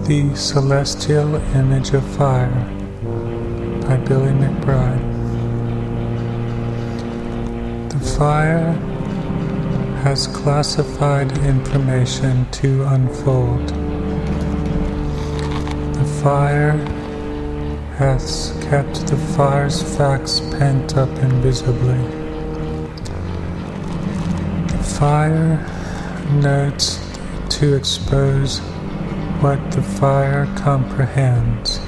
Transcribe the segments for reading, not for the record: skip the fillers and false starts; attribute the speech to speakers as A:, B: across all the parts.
A: The Celestial Image of Fire by Billy McBride. The fire has classified information to unfold. The fire has kept the fire's facts pent up invisibly. The fire notes to expose what the fire comprehends.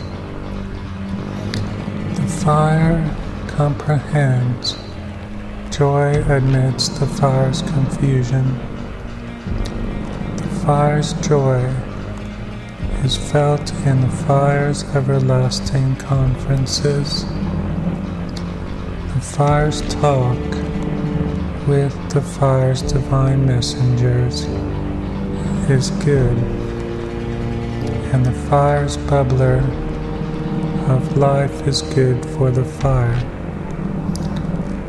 A: The fire comprehends joy amidst the fire's confusion. The fire's joy is felt in the fire's everlasting conferences. The fire's talk with the fire's divine messengers is good, and the fire's bubbler of life is good for the fire.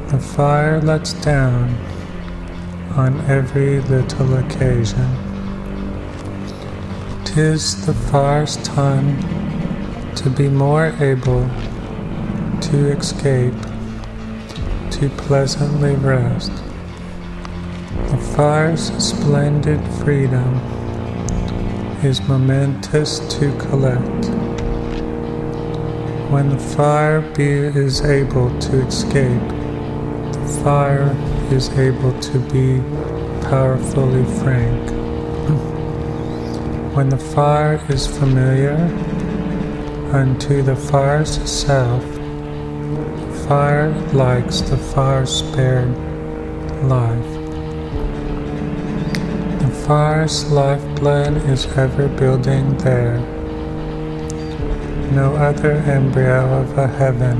A: The fire lets down on every little occasion. 'Tis the fire's time to be more able to escape, to pleasantly rest. The fire's splendid freedom is momentous to collect. When the fire is able to escape, the fire is able to be powerfully frank. When the fire is familiar unto the fire's self, the fire likes the fire's spared life. The fire's lifeblood is ever building there. No other embryo of a heaven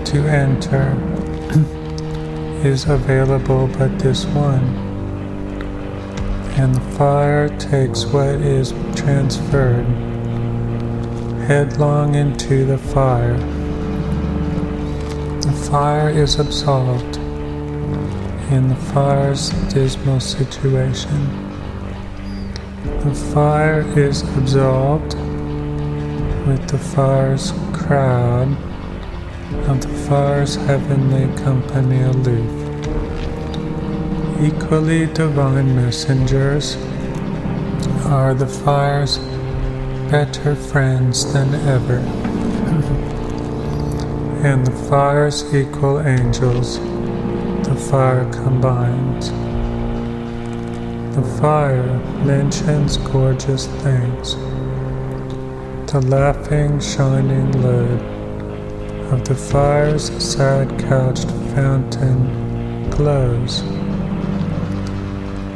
A: to enter is available but this one, and the fire takes what is transferred headlong into the fire. The fire is absolved in the fire's dismal situation. The fire is absolved with the fire's crowd of the fire's heavenly company aloof. Equally divine messengers are the fire's better friends than ever, and the fire's equal angels the fire combines. The fire mentions gorgeous things. The laughing, shining load of the fire's sad-couched fountain glows.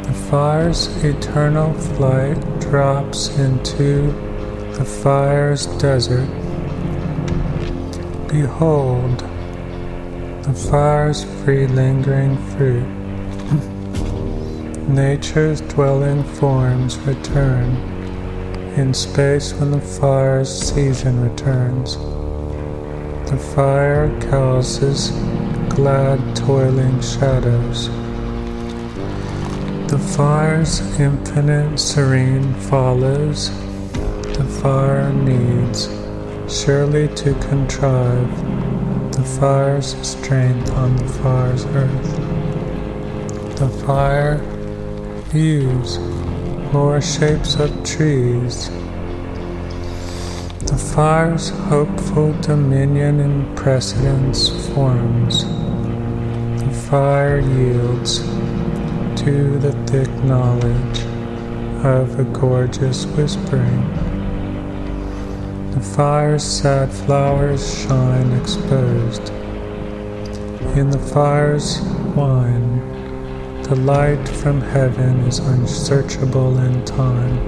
A: The fire's eternal flight drops into the fire's desert. Behold, the fire's free lingering fruit. Nature's dwelling forms return in space when the fire's season returns. The fire causes glad toiling shadows. The fire's infinite serene follows. The fire needs surely to contrive the fire's strength on the fire's earth. The fire views more shapes of trees. The fire's hopeful dominion in precedence forms. The fire yields to the thick knowledge of a gorgeous whispering. The fire's sad flowers shine exposed. In the fire's wine, the light from heaven is unsearchable in time.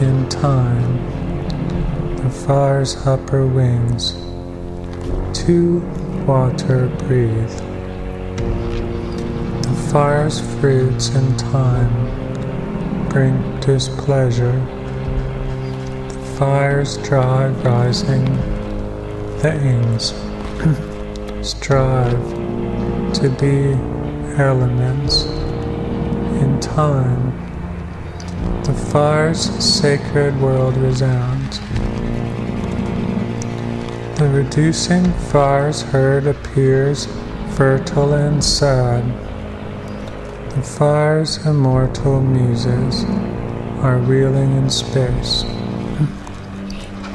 A: In time, the fire's upper wings to water breathe. The fire's fruits in time bring displeasure. The fire's dry rising things strive to be elements in time. The fire's sacred world resounds. The reducing fire's herd appears fertile and sad. The fire's immortal muses are reeling in space.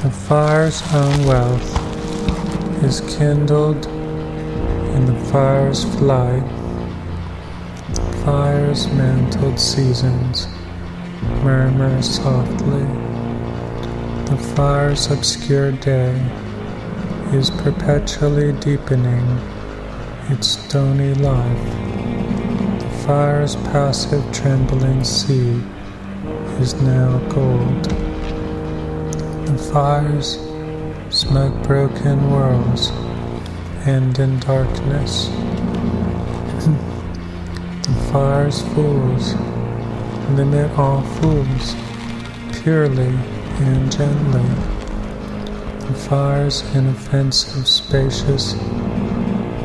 A: The fire's own wealth is kindled in the fire's flight. The fire's mantled seasons murmur softly. The fire's obscure day is perpetually deepening its stony life. The fire's passive trembling sea is now gold. The fire's smoke-broken whirls end in darkness. The fire's fools limit all fools purely and gently. The fire's inoffensive, spacious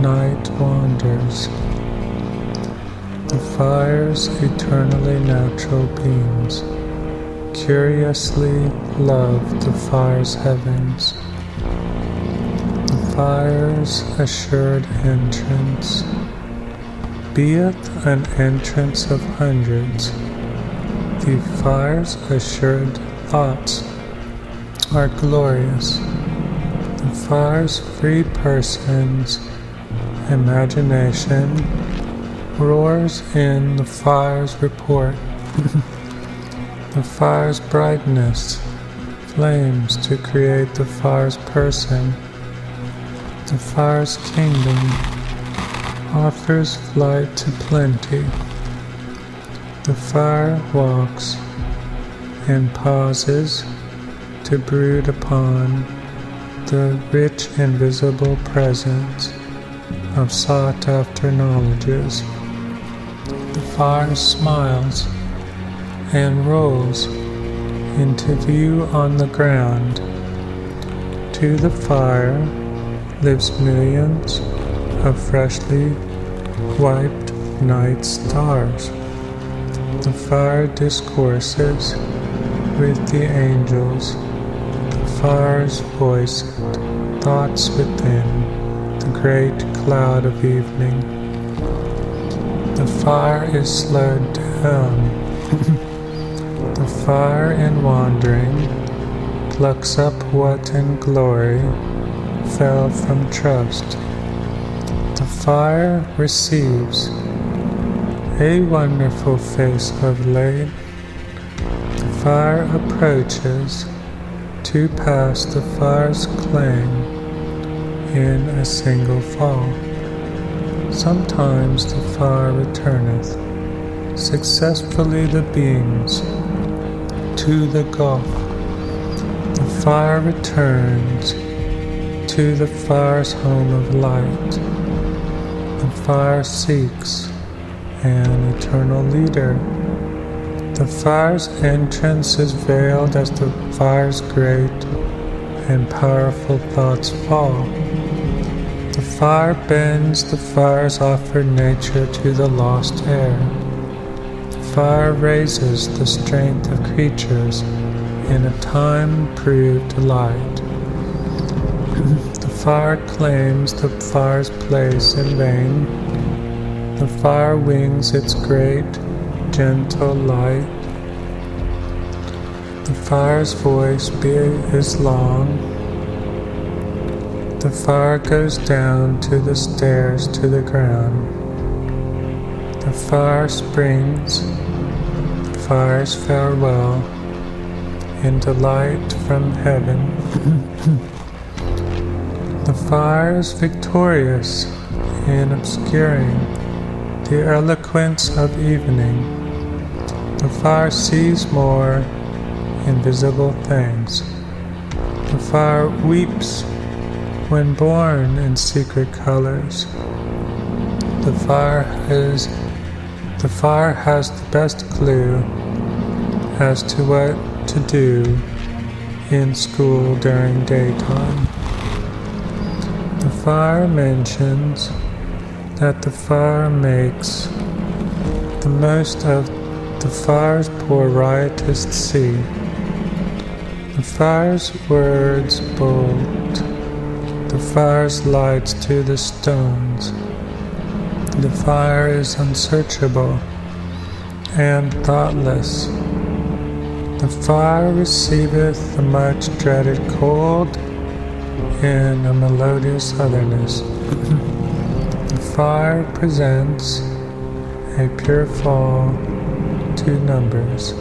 A: night wanders. The fire's eternally natural beams curiously love the fire's heavens. The fire's assured entrance, be it an entrance of hundreds, the fire's assured thoughts are glorious. The fire's free person's imagination roars in the fire's report. The fire's brightness flames to create the fire's person. The fire's kingdom offers flight to plenty. The fire walks and pauses to brood upon the rich invisible presence of sought-after knowledges. The fire smiles and rolls into view on the ground. To the fire lives millions of freshly wiped night stars. The fire discourses with the angels. The fire's voice thoughts within the great cloud of evening. The fire is slowed down. The fire in wandering plucks up what in glory fell from trust. The fire receives a wonderful face of late. The fire approaches to pass the fire's claim in a single fall. Sometimes the fire returneth successfully the beams to the gulf. The fire returns to the fire's home of light. The fire seeks an eternal leader. The fire's entrance is veiled as the fire's great and powerful thoughts fall. The fire bends the fire's offered nature to the lost air. The fire raises the strength of creatures in a time-proved light. The fire claims the fire's place in vain. The fire wings its great, gentle light. The fire's voice is long. The fire goes down to the stairs to the ground. The fire springs the fire's farewell into light from heaven. The fire's victorious in obscuring the eloquence of evening. The fire sees more invisible things. The fire weeps when born in secret colors. The fire has the best clue as to what to do in school during daytime. The fire mentions that the fire makes the most of the fire's pour riotous sea. The fire's words bold, the fire's lights to the stones. The fire is unsearchable and thoughtless. The fire receiveth the much dreaded cold in a melodious otherness. The fire presents a pure fall to numbers.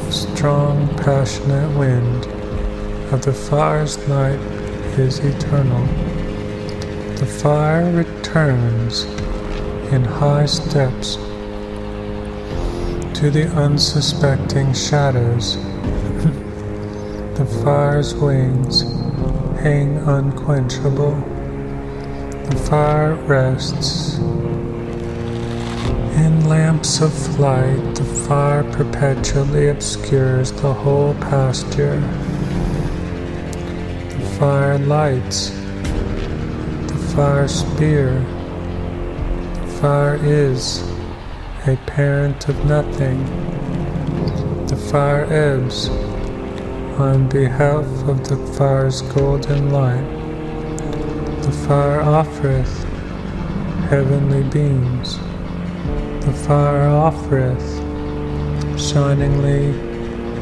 A: The strong, passionate wind of the fire's night is eternal. The fire returns in high steps to the unsuspecting shadows. The fire's wings hang unquenchable. The fire rests in lamps of flight. The fire perpetually obscures the whole pasture. The fire lights. The fire spear. The fire is a parent of nothing. The fire ebbs on behalf of the fire's golden light. The fire offereth heavenly beams. The fire offereth shiningly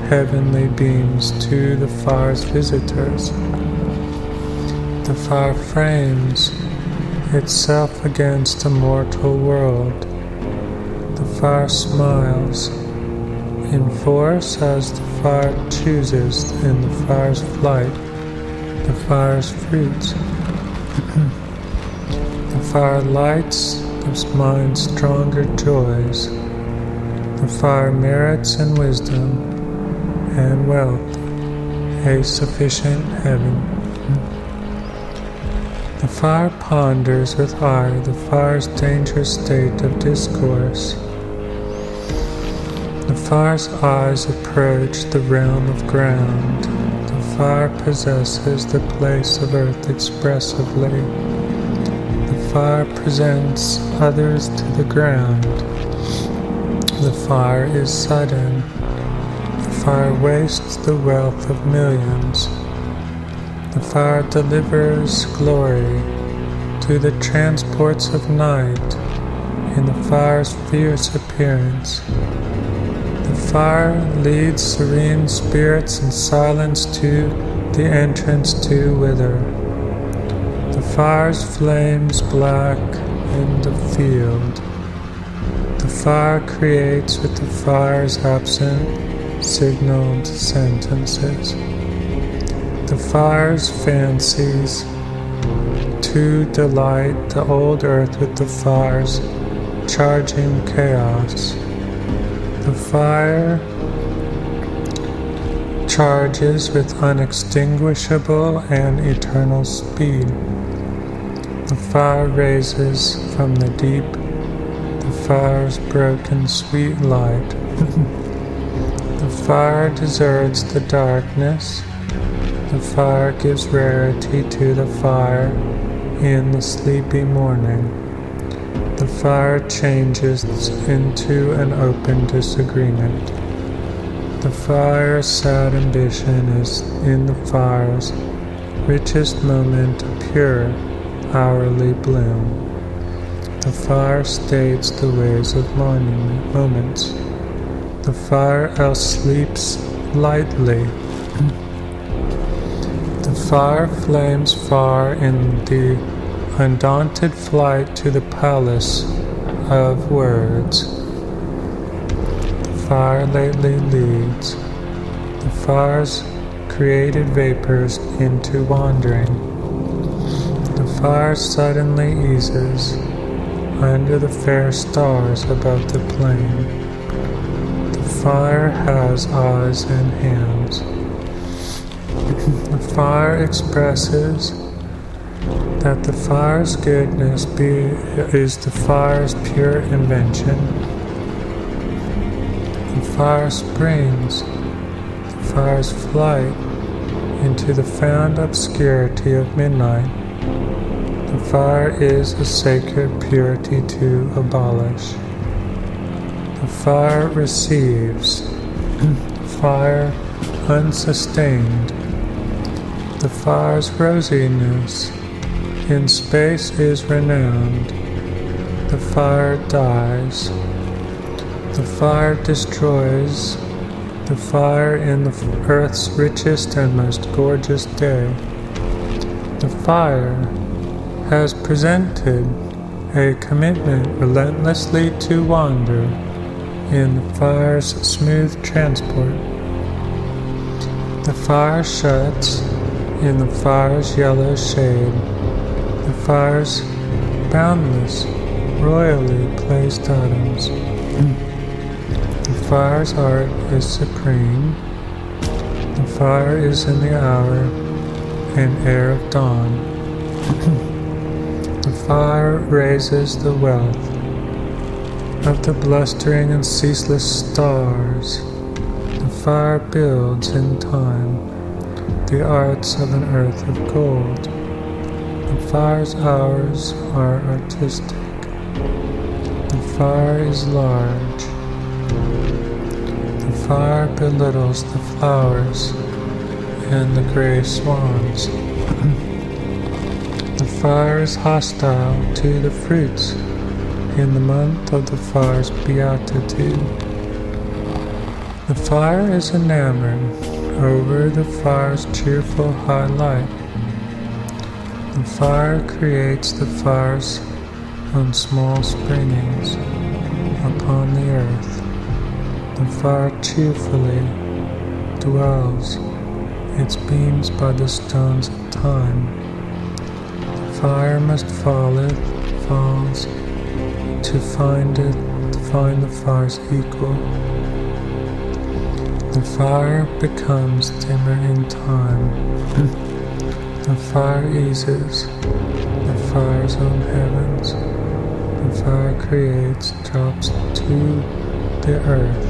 A: heavenly beams to the fire's visitors. The fire frames itself against a mortal world. The fire smiles in force as the fire chooses in the fire's flight, the fire's fruits. The fire lights the mind's stronger joys. The fire merits in wisdom and wealth a sufficient heaven. The fire ponders with ire the fire's dangerous state of discourse. The fire's eyes approach the realm of ground. The fire possesses the place of earth expressively. The fire presents others to the ground. The fire is sudden. The fire wastes the wealth of millions. The fire delivers glory to the transports of night in the fire's fierce appearance. The fire leads serene spirits in silence to the entrance to wither. The fire's flames black in the field. The fire creates with the fire's absent signaled sentences. The fire's fancies to delight the old earth with the fire's charging chaos. The fire charges with unextinguishable and eternal speed. The fire raises from the deep the fire's broken sweet light. The fire deserts the darkness. The fire gives rarity to the fire in the sleepy morning. The fire changes into an open disagreement. The fire's sad ambition is in the fire's richest moment a pure, hourly bloom. The fire states the ways of moments. The fire else sleeps lightly. The fire flames far in the undaunted flight to the palace of words. The fire lately leads the fire's created vapors into wandering. The fire suddenly eases under the fair stars above the plain. The fire has eyes and hands. The fire expresses that the fire's goodness is the fire's pure invention. The fire springs the fire's flight into the found obscurity of midnight. The fire is a sacred purity to abolish. The fire receives. Fire unsustained. The fire's rosiness in space is renowned. The fire dies. The fire destroys. The fire in the earth's richest and most gorgeous day. The fire has presented a commitment relentlessly to wander in the fire's smooth transport. The fire shuts in the fire's yellow shade. The fire's boundless, royally placed atoms. The fire's art is supreme. The fire is in the hour and air of dawn. The fire raises the wealth of the blustering and ceaseless stars. The fire builds in time the arts of an earth of gold. The fire's hours are artistic. The fire is large. The fire belittles the flowers and the gray swans. The fire is hostile to the fruits in the month of the fire's beatitude. The fire is enamored over the fire's cheerful high light. The fire creates the fire's own small springings upon the earth. The fire cheerfully dwells its beams by the stones of time. The fire must falls to find the fire's equal. The fire becomes dimmer in time. The fire eases the fire's own heavens. The fire creates drops to the earth.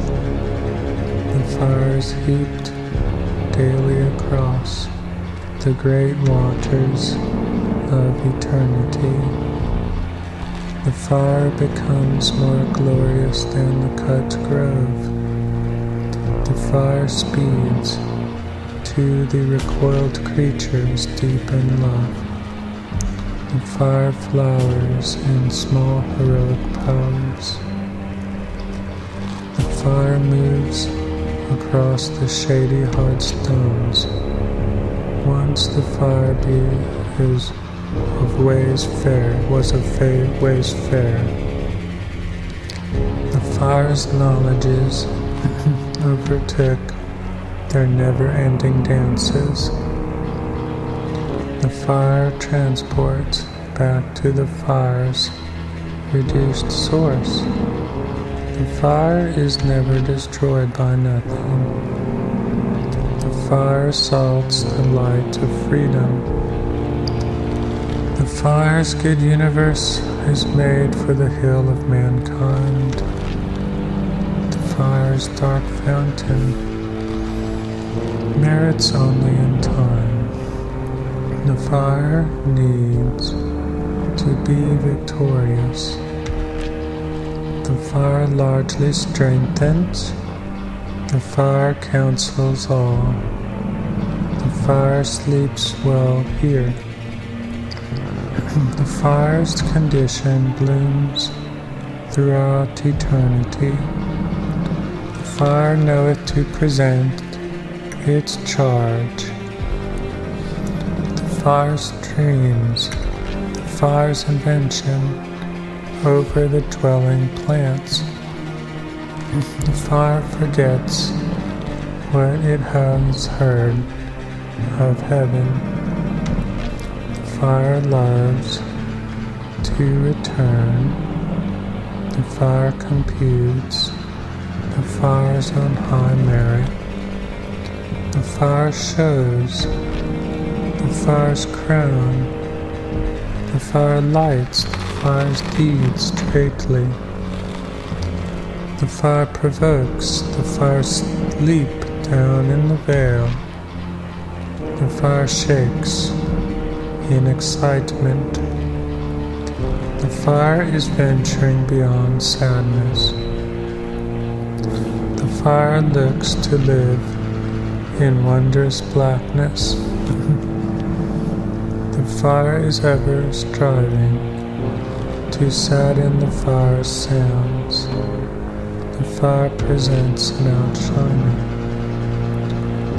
A: The fire is heaped daily across the great waters of eternity. The fire becomes more glorious than the cut grove. The fire speeds to the recoiled creatures deep in love. The fire flowers in small heroic powers. The fire moves across the shady hard stones. Once the fire was of ways fair. The fire's knowledges overtook their never-ending dances. The fire transports back to the fire's reduced source. The fire is never destroyed by nothing. The fire assaults the light of freedom. The fire's good universe is made for the hill of mankind. The fire's dark fountain merits only in time. The fire needs to be victorious. The fire largely strengthens. The fire counsels all. The fire sleeps well here. The fire's condition blooms throughout eternity. The fire knoweth to present its charge. The fire streams the fire's invention over the dwelling plants. The fire forgets what it has heard of heaven. The fire loves to return. The fire computes the fire's own high merit. The fire shows the fire's crown. The fire lights the fire's deeds straightly. The fire provokes the fire's leap down in the vale. The fire shakes in excitement. The fire is venturing beyond sadness. fire looks to live in wondrous blackness. The fire is ever striving to sadden the fire's sounds. The fire presents an outshining.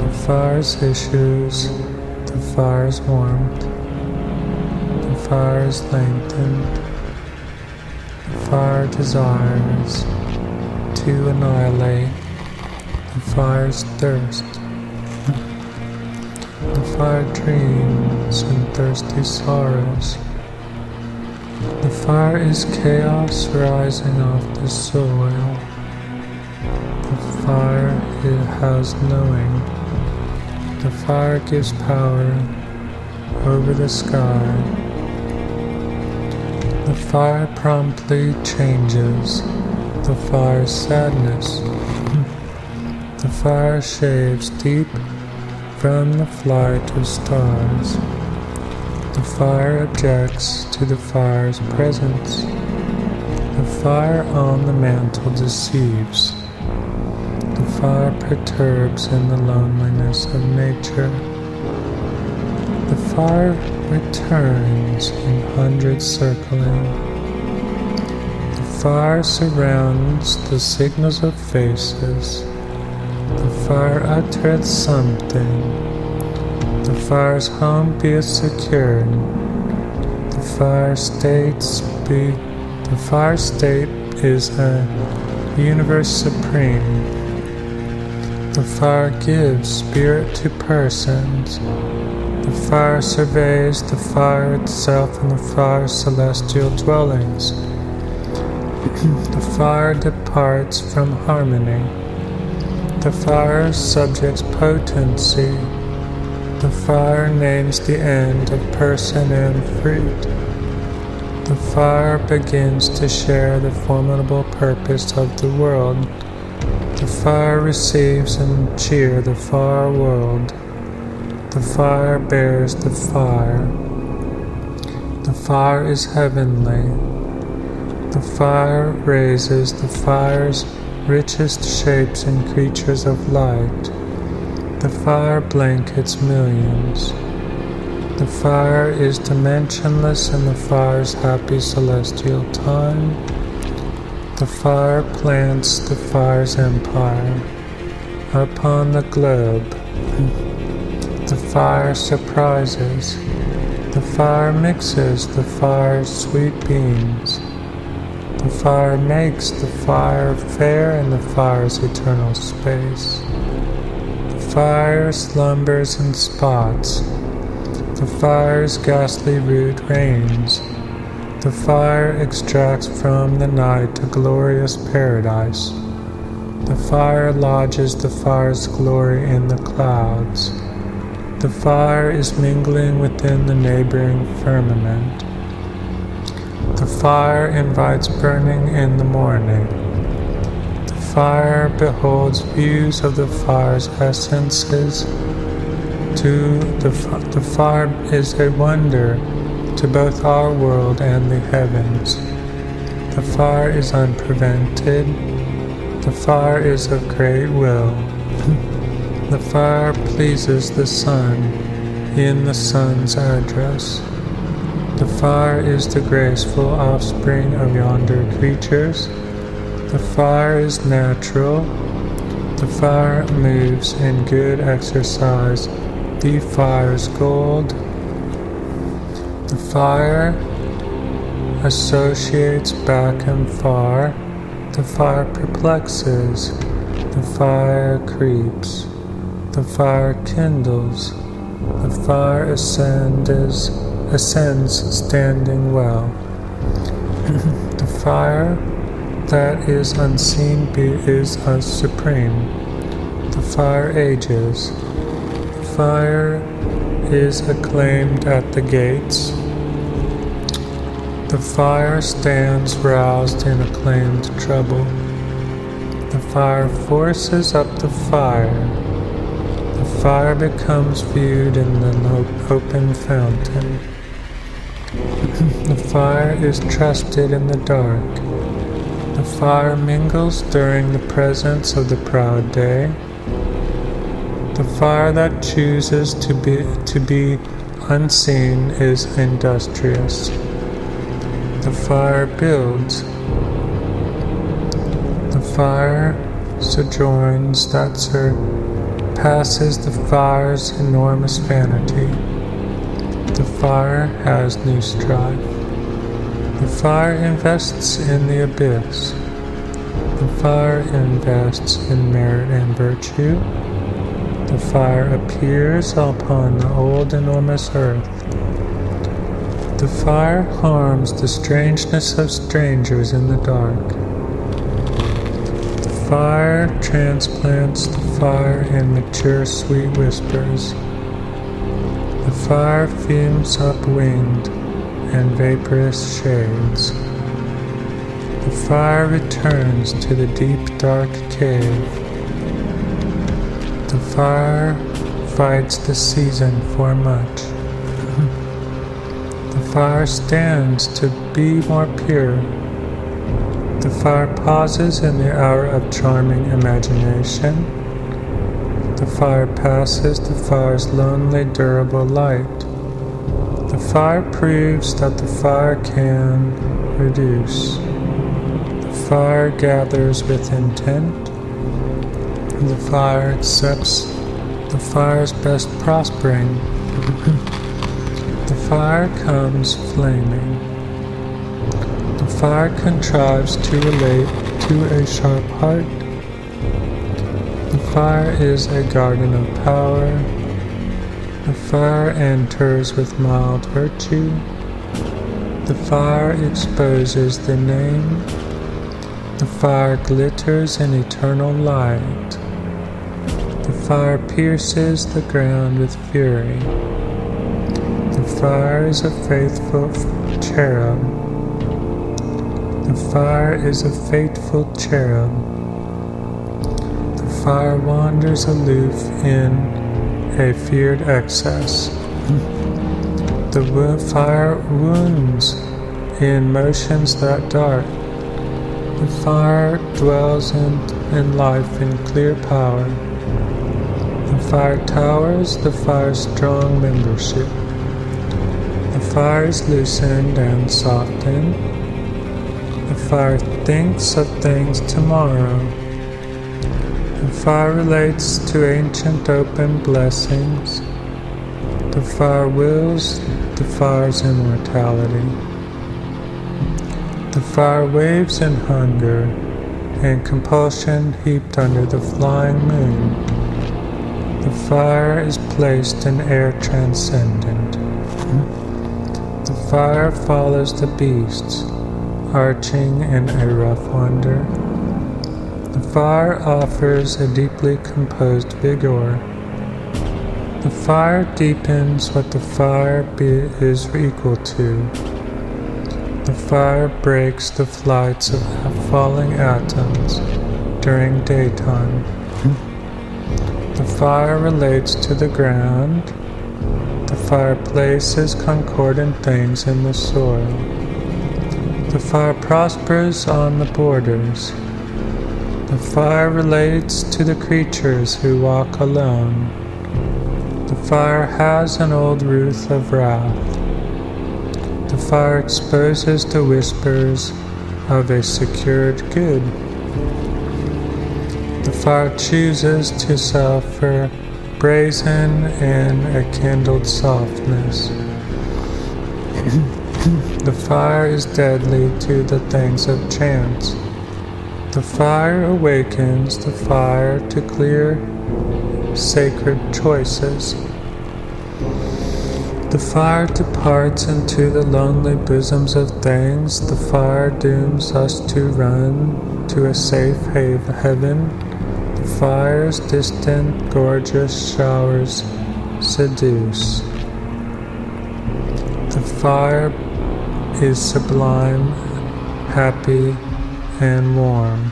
A: The fire's issues, the fire's warmth. The fire is lengthened. The fire desires to annihilate the fire's thirst. The fire dreams in thirsty sorrows. The fire is chaos rising off the soil. The fire has knowing. The fire gives power over the sky. The fire promptly changes the fire's sadness. The fire shaves deep from the flight of stars. The fire objects to the fire's presence. The fire on the mantle deceives. The fire perturbs in the loneliness of nature. The fire returns in hundreds circling. The fire surrounds the signals of faces. The fire uttereth something. The fire's home be secured. The fire state is a universe supreme. The fire gives spirit to persons. The fire surveys the fire itself and the fire's celestial dwellings. The fire departs from harmony. The fire subjects potency. The fire names the end of person and fruit. The fire begins to share the formidable purpose of the world. The fire receives and cheer the far world. The fire bears the fire. The fire is heavenly. The fire raises the fire's richest shapes and creatures of light. The fire blankets millions. The fire is dimensionless in the fire's happy celestial time. The fire plants the fire's empire upon the globe. The fire surprises. The fire mixes the fire's sweet beams. The fire makes the fire fair in the fire's eternal space. The fire slumbers in spots. The fire's ghastly root reigns. The fire extracts from the night a glorious paradise. The fire lodges the fire's glory in the clouds. The fire is mingling within the neighboring firmament. The fire invites burning in the morning. The fire beholds views of the fire's essences. The fire is a wonder to both our world and the heavens. The fire is unprevented. The fire is of great will. The fire pleases the sun in the sun's address. The fire is the graceful offspring of yonder creatures. The fire is natural. The fire moves in good exercise. The fire's gold. The fire associates back and far. The fire perplexes. The fire creeps. The fire kindles. The fire ascends standing well. The fire that is unseen is supreme. The fire ages. The fire is acclaimed at the gates. The fire stands roused in acclaimed trouble. The fire forces up the fire. The fire becomes viewed in the open fountain. The fire is trusted in the dark. The fire mingles during the presence of the proud day. The fire that chooses to be unseen is industrious. The fire builds. The fire sojourns that surpasses the fire's enormous vanity. The fire has new strife. The fire invests in the abyss. The fire invests in merit and virtue. The fire appears upon the old enormous earth. The fire harms the strangeness of strangers in the dark. The fire transplants the fire in mature sweet whispers. The fire fumes up winged and vaporous shades. The fire returns to the deep dark cave. The fire fights the season for much. The fire stands to be more pure. The fire pauses in the hour of charming imagination. The fire passes the fire's lonely, durable light. The fire proves that the fire can reduce. The fire gathers with intent. The fire accepts the fire's best prospering. The fire comes flaming. The fire contrives to relate to a sharp heart. The fire is a garden of power. The fire enters with mild virtue. The fire exposes the name. The fire glitters in eternal light. The fire pierces the ground with fury. The fire is a faithful cherub. The fire is a faithful cherub. The fire wanders aloof in a feared excess. The fire wounds in motions that dart. The fire dwells in life in clear power. The fire towers the fire's strong membership. The fire is loosened and softened. The fire thinks of things tomorrow. The fire relates to ancient open blessings. The fire wills the fire's immortality. The fire waves in hunger and compulsion heaped under the flying moon. The fire is placed in air transcendent. The fire follows the beasts, arching in a rough wonder. The fire offers a deeply composed vigor. The fire deepens what the fire is equal to. The fire breaks the flights of falling atoms during daytime. The fire relates to the ground. The fire places concordant things in the soil. The fire prospers on the borders. The fire relates to the creatures who walk alone. The fire has an old ruth of wrath. The fire exposes the whispers of a secured good. The fire chooses to suffer brazen in a kindled softness. The fire is deadly to the things of chance. The fire awakens the fire to clear sacred choices. The fire departs into the lonely bosoms of things. The fire dooms us to run to a safe heaven. The fire's distant, gorgeous showers seduce. The fire is sublime, happy, and warm.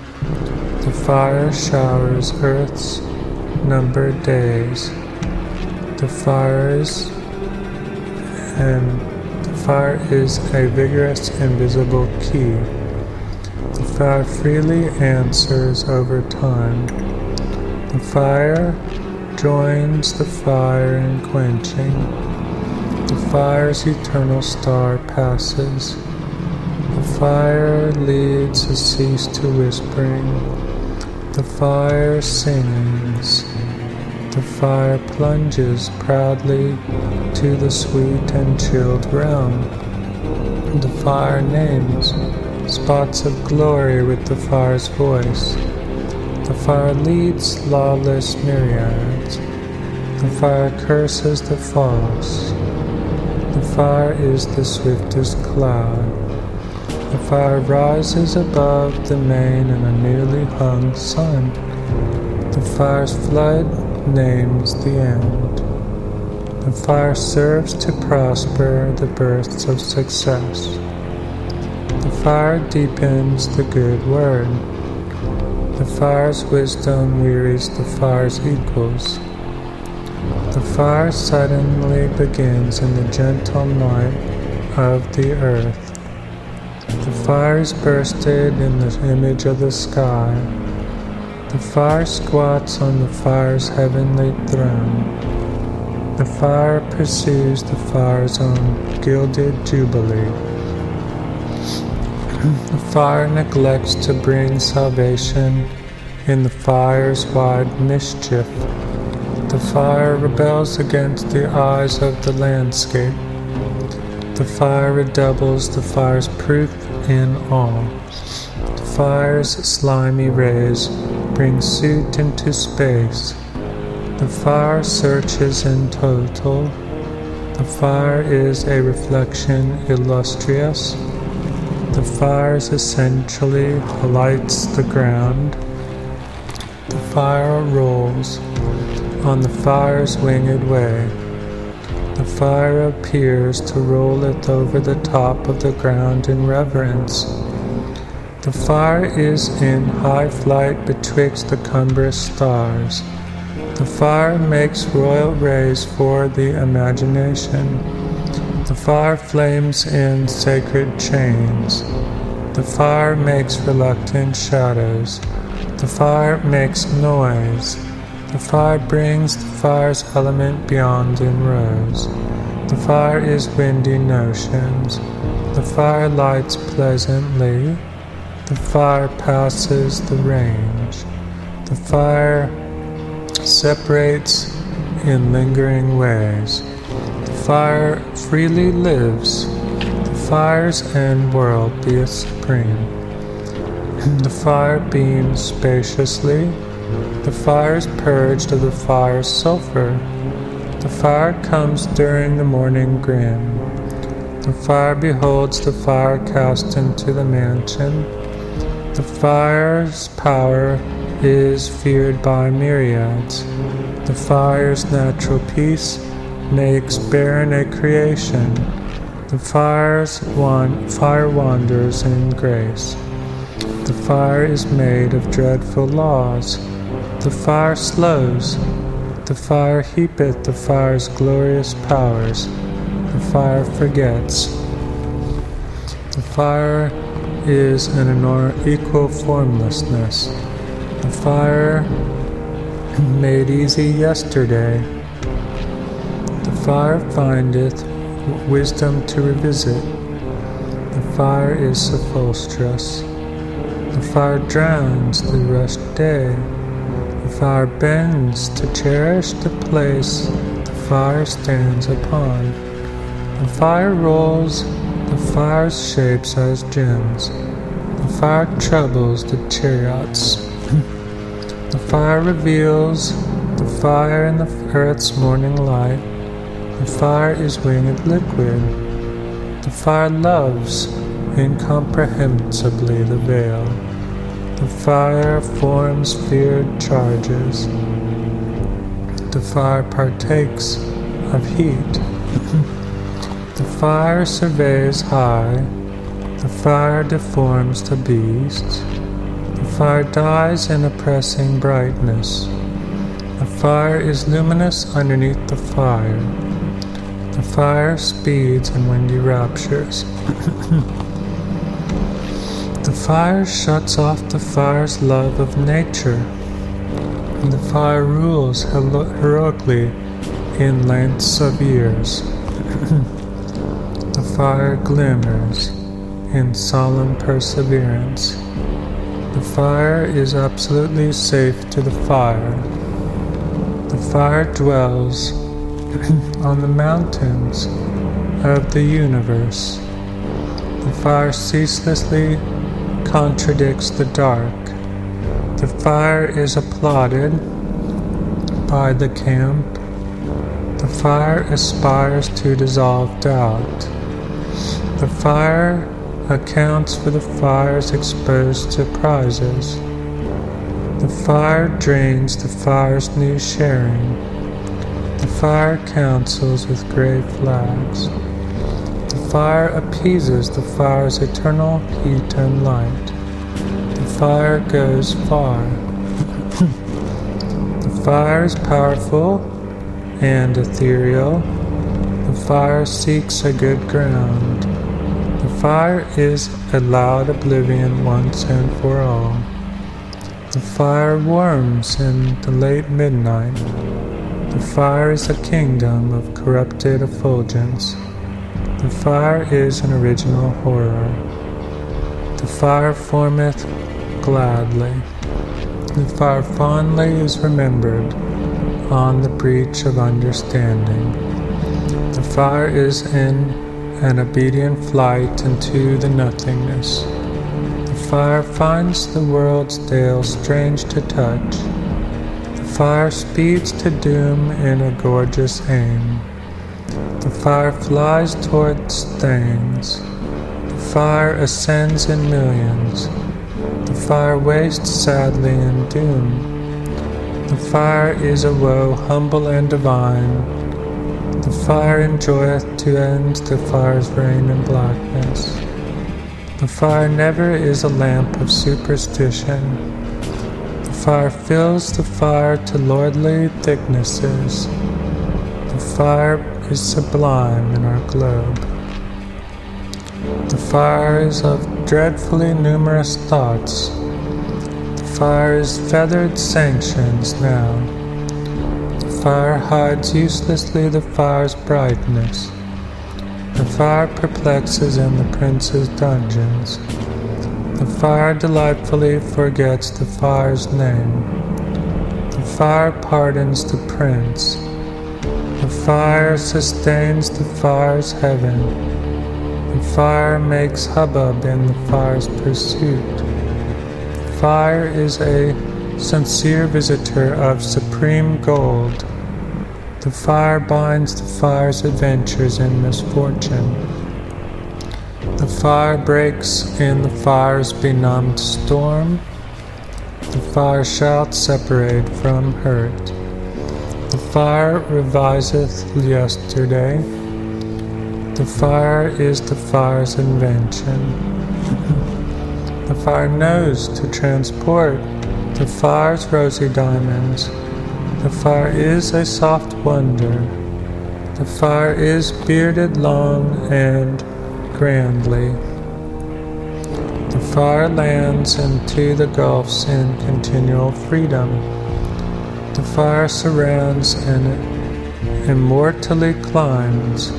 A: The fire showers earth's numbered days. The fire is a vigorous invisible key. The fire freely answers over time. The fire joins the fire in quenching. The fire's eternal star passes. The fire leads a cease to whispering. The fire sings. The fire plunges proudly to the sweet and chilled realm. The fire names spots of glory with the fire's voice. The fire leads lawless myriads. The fire curses the false. The fire is the swiftest cloud. The fire rises above the main in a newly hung sun. The fire's flood names the end. The fire serves to prosper the births of success. The fire deepens the good word. The fire's wisdom wearies the fire's equals. The fire suddenly begins in the gentle night of the earth. The fire is bursted in the image of the sky. The fire squats on the fire's heavenly throne. The fire pursues the fire's own gilded jubilee. The fire neglects to bring salvation in the fire's wide mischief. The fire rebels against the eyes of the landscape. The fire redoubles the fire's proof in all. The fire's slimy rays bring suit into space. The fire searches in total. The fire is a reflection illustrious. The fire essentially lights the ground. The fire rolls on the fire's winged way. The fire appears to roll it over the top of the ground in reverence. The fire is in high flight betwixt the cumbrous stars. The fire makes royal rays for the imagination. The fire flames in sacred chains. The fire makes reluctant shadows. The fire makes noise. The fire brings the fire's element beyond in rose. The fire is windy notions. The fire lights pleasantly. The fire passes the range. The fire separates in lingering ways. The fire freely lives. The fire's end world be supreme. The fire beams spaciously. The fire is purged of the fire's sulfur. The fire comes during the morning grim. The fire beholds the fire cast into the mansion. The fire's power is feared by myriads. The fire's natural peace makes barren a creation. The fire wanders in grace. The fire is made of dreadful laws. The fire slows. The fire heapeth the fire's glorious powers. The fire forgets. The fire is an equal formlessness. The fire made easy yesterday. The fire findeth wisdom to revisit. The fire is sepulchrous. The fire drowns the rushed day. The fire bends to cherish the place the fire stands upon. The fire rolls the fire's shapes as gems. The fire troubles the chariots. The fire reveals the fire in the earth's morning light. The fire is winged liquid. The fire loves incomprehensibly the veil. The fire forms feared charges. The fire partakes of heat. The fire surveys high. The fire deforms the beasts. The fire dies in oppressing brightness. The fire is luminous underneath the fire. The fire speeds in windy raptures. The fire shuts off the fire's love of nature. The fire rules heroically in lengths of years. The fire glimmers in solemn perseverance. The fire is absolutely safe to the fire. The fire dwells on the mountains of the universe. The fire ceaselessly contradicts the dark. The fire is applauded by the camp. The fire aspires to dissolve doubt. The fire accounts for the fire's exposed surprises. The fire drains the fire's new sharing. The fire counsels with grey flags. The fire appeases the fire's eternal heat and light. The fire goes far. The fire is powerful and ethereal. The fire seeks a good ground. The fire is a loud oblivion once and for all. The fire warms in the late midnight. The fire is a kingdom of corrupted effulgence. The fire is an original horror. The fire formeth gladly. The fire fondly is remembered on the breach of understanding. The fire is in an obedient flight into the nothingness. The fire finds the world's dale strange to touch. The fire speeds to doom in a gorgeous aim. The fire flies towards things. The fire ascends in millions. The fire wastes sadly in doom. The fire is a woe humble and divine. The fire enjoyeth to end the fire's reign in blackness. The fire never is a lamp of superstition. The fire fills the fire to lordly thicknesses. The fire is sublime in our globe. The fire is of dreadfully numerous thoughts. The fire is feathered sanctions now. The fire hides uselessly the fire's brightness. The fire perplexes in the prince's dungeons. The fire delightfully forgets the fire's name. The fire pardons the prince. The fire sustains the fire's heaven. The fire makes hubbub in the fire's pursuit. The fire is a sincere visitor of supreme gold. The fire binds the fire's adventures in misfortune. The fire breaks in the fire's benumbed storm. The fire shall separate from hurt. The fire reviseth yesterday. The fire is the fire's invention. The fire knows to transport the fire's rosy diamonds. The fire is a soft wonder. The fire is bearded long and grandly. The fire lands into the gulfs in continual freedom. The fire surrounds and immortally climbs.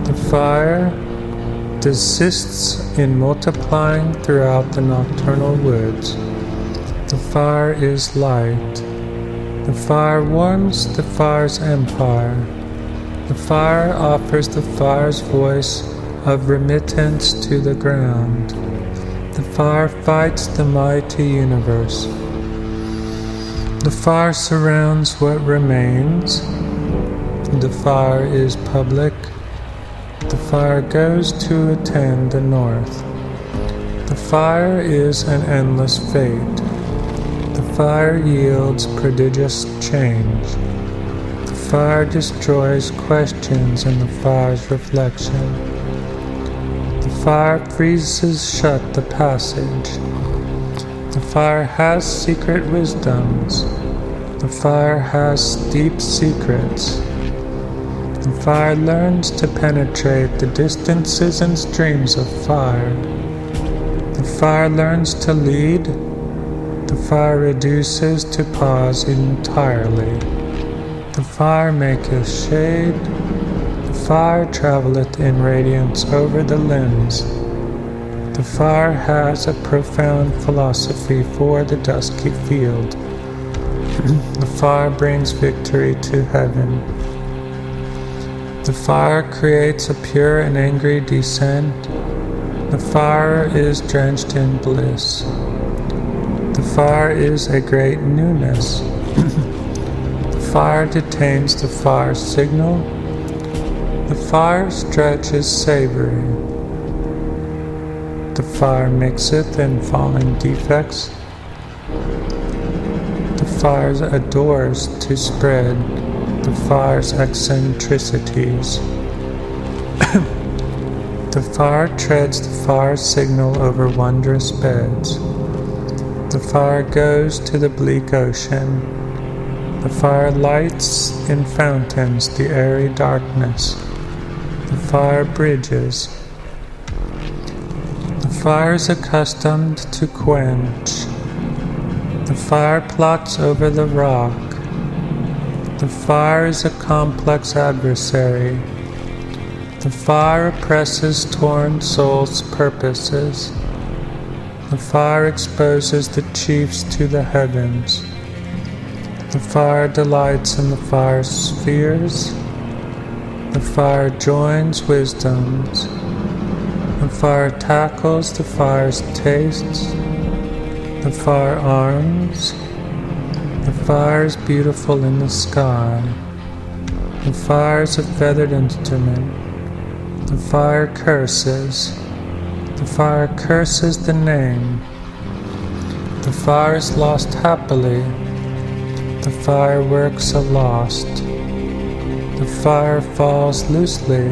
A: The fire desists in multiplying throughout the nocturnal woods. The fire is light. The fire warms the fire's empire. The fire offers the fire's voice of remittance to the ground. The fire fights the mighty universe. The fire surrounds what remains. The fire is public. The fire goes to attend the north. The fire is an endless fate. The fire yields prodigious change. The fire destroys questions in the fire's reflection. The fire freezes shut the passage. The fire has secret wisdoms. The fire has deep secrets. The fire learns to penetrate the distances and streams of fire. The fire learns to lead. The fire reduces to pause entirely. The fire maketh shade. The fire travelleth in radiance over the limbs. The fire has a profound philosophy for the dusky field. The fire brings victory to heaven. The fire creates a pure and angry descent. The fire is drenched in bliss. The fire is a great newness. The fire detains the fire signal. The fire stretches savory. The fire mixeth in falling defects. The fire adores to spread the fire's eccentricities. The fire treads the fire's signal over wondrous beds. The fire goes to the bleak ocean. The fire lights in fountains the airy darkness. The fire bridges. The fire is accustomed to quench. The fire plots over the rock. The fire is a complex adversary. The fire oppresses torn souls' purposes. The fire exposes the chiefs to the heavens. The fire delights in the fire spheres. The fire joins wisdoms. The fire tackles the fire's tastes. The fire arms. The fire is beautiful in the sky. The fire is a feathered instrument. The fire curses. The fire curses the name. The fire is lost happily. The fire works a lost. The fire falls loosely.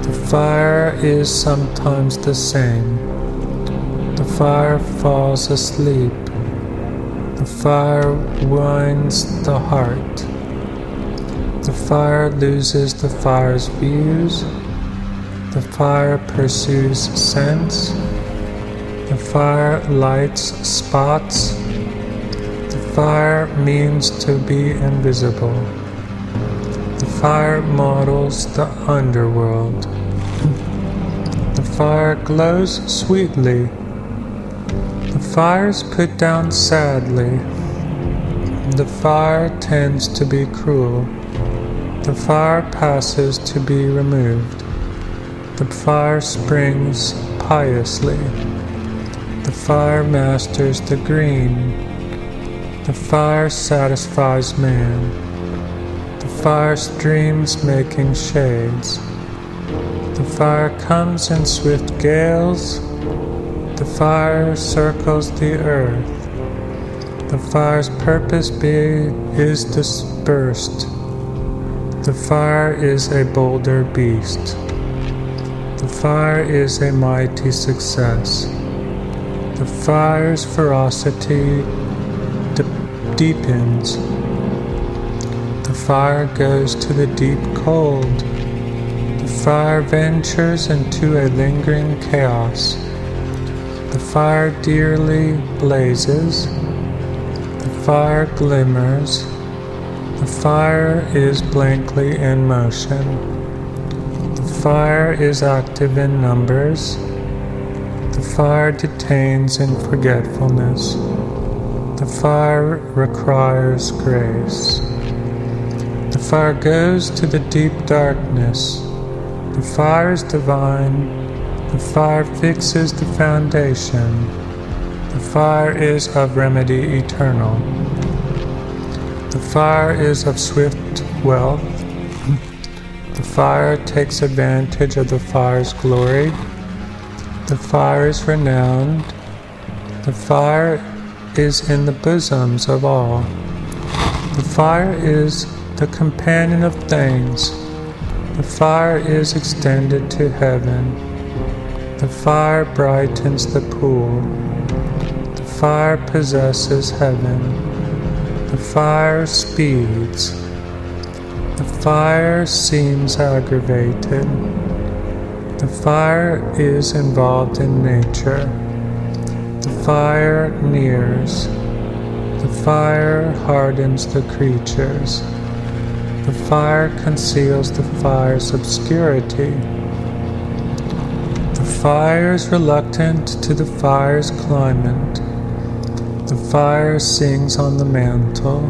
A: The fire is sometimes the same. The fire falls asleep. The fire winds the heart. The fire loses the fire's views. The fire pursues sense. The fire lights spots. The fire means to be invisible. The fire models the underworld. The fire glows sweetly. The fire is put down sadly. The fire tends to be cruel. The fire passes to be removed. The fire springs piously. The fire masters the green. The fire satisfies man. The fire streams making shades. The fire comes in swift gales. The fire circles the earth. The fire's purpose is dispersed. The fire is a bolder beast. The fire is a mighty success. The fire's ferocity deepens. The fire goes to the deep cold. The fire ventures into a lingering chaos. The fire dearly blazes. The fire glimmers. The fire is blankly in motion. The fire is active in numbers. The fire detains in forgetfulness. The fire requires grace. The fire goes to the deep darkness. The fire is divine. The fire fixes the foundation. The fire is of remedy eternal. The fire is of swift wealth. The fire takes advantage of the fire's glory. The fire is renowned. The fire is in the bosoms of all. The fire is the companion of things. The fire is extended to heaven. The fire brightens the pool. The fire possesses heaven. The fire speeds. The fire seems aggravated. The fire is involved in nature. The fire nears. The fire hardens the creatures. The fire conceals the fire's obscurity. The fire is reluctant to the fire's climate. The fire sings on the mantle.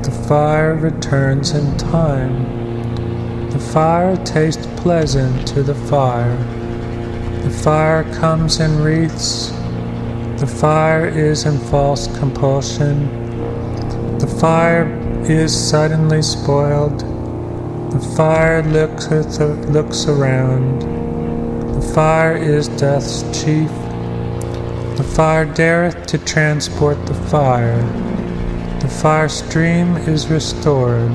A: The fire returns in time. The fire tastes pleasant to the fire. The fire comes in wreaths. The fire is in false compulsion. The fire is suddenly spoiled. The fire looks around. The fire is death's chief. The fire dareth to transport the fire. The fire stream is restored.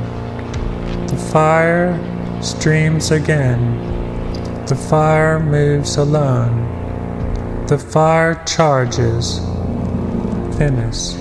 A: The fire streams again. The fire moves alone. The fire charges. Finis.